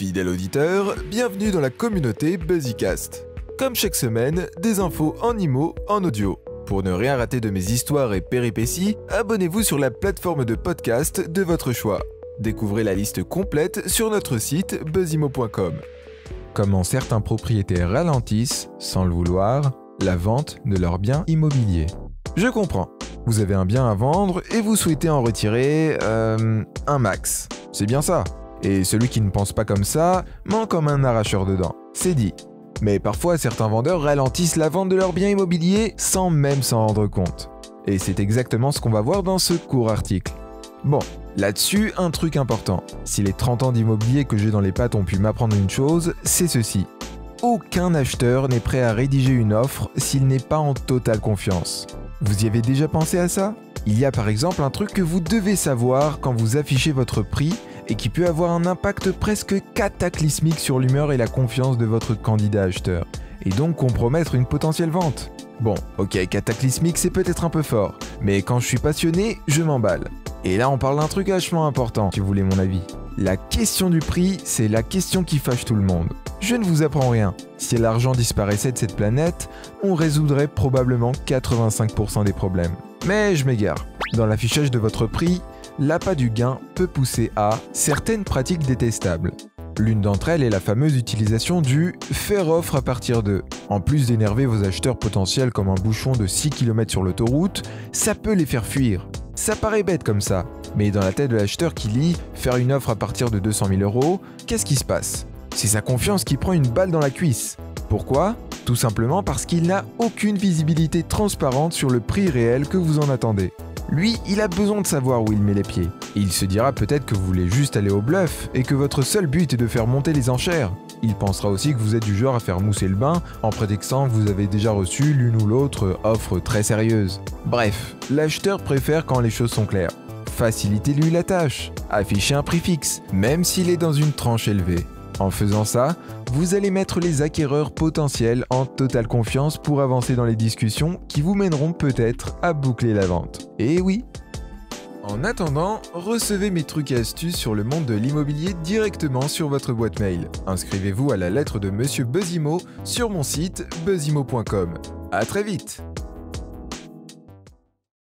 Fidèle auditeur, bienvenue dans la communauté BuzzyCast. Comme chaque semaine, des infos en IMO en audio. Pour ne rien rater de mes histoires et péripéties, abonnez-vous sur la plateforme de podcast de votre choix. Découvrez la liste complète sur notre site buzzimo.com. Comment certains propriétaires ralentissent, sans le vouloir, la vente de leurs biens immobiliers. Je comprends. Vous avez un bien à vendre et vous souhaitez en retirer un max. C'est bien ça. Et celui qui ne pense pas comme ça ment comme un arracheur de dents. C'est dit. Mais parfois, certains vendeurs ralentissent la vente de leurs biens immobiliers sans même s'en rendre compte. Et c'est exactement ce qu'on va voir dans ce court article. Bon, là-dessus, un truc important. Si les 30 ans d'immobilier que j'ai dans les pattes ont pu m'apprendre une chose, c'est ceci. Aucun acheteur n'est prêt à rédiger une offre s'il n'est pas en totale confiance. Vous y avez déjà pensé à ça ? Il y a par exemple un truc que vous devez savoir quand vous affichez votre prix et qui peut avoir un impact presque cataclysmique sur l'humeur et la confiance de votre candidat acheteur, et donc compromettre une potentielle vente. Bon, ok, cataclysmique c'est peut-être un peu fort, mais quand je suis passionné, je m'emballe. Et là on parle d'un truc vachement important, si vous voulez mon avis. La question du prix, c'est la question qui fâche tout le monde. Je ne vous apprends rien. Si l'argent disparaissait de cette planète, on résoudrait probablement 85% des problèmes. Mais je m'égare. Dans l'affichage de votre prix, l'appât du gain peut pousser à certaines pratiques détestables. L'une d'entre elles est la fameuse utilisation du « faire offre à partir de ». En plus d'énerver vos acheteurs potentiels comme un bouchon de 6 km sur l'autoroute, ça peut les faire fuir. Ça paraît bête comme ça, mais dans la tête de l'acheteur qui lit « faire une offre à partir de 200 000 €, qu'est-ce qui se passe ? C'est sa confiance qui prend une balle dans la cuisse. Pourquoi ? Tout simplement parce qu'il n'a aucune visibilité transparente sur le prix réel que vous en attendez. Lui, il a besoin de savoir où il met les pieds. Et il se dira peut-être que vous voulez juste aller au bluff et que votre seul but est de faire monter les enchères. Il pensera aussi que vous êtes du genre à faire mousser le bain en prétextant que vous avez déjà reçu l'une ou l'autre offre très sérieuse. Bref, l'acheteur préfère quand les choses sont claires. Facilitez-lui la tâche. Affichez un prix fixe, même s'il est dans une tranche élevée. En faisant ça, vous allez mettre les acquéreurs potentiels en totale confiance pour avancer dans les discussions qui vous mèneront peut-être à boucler la vente. Et oui. En attendant, recevez mes trucs et astuces sur le monde de l'immobilier directement sur votre boîte mail. Inscrivez-vous à la lettre de Monsieur Buzzimo sur mon site buzzimo.com. À très vite.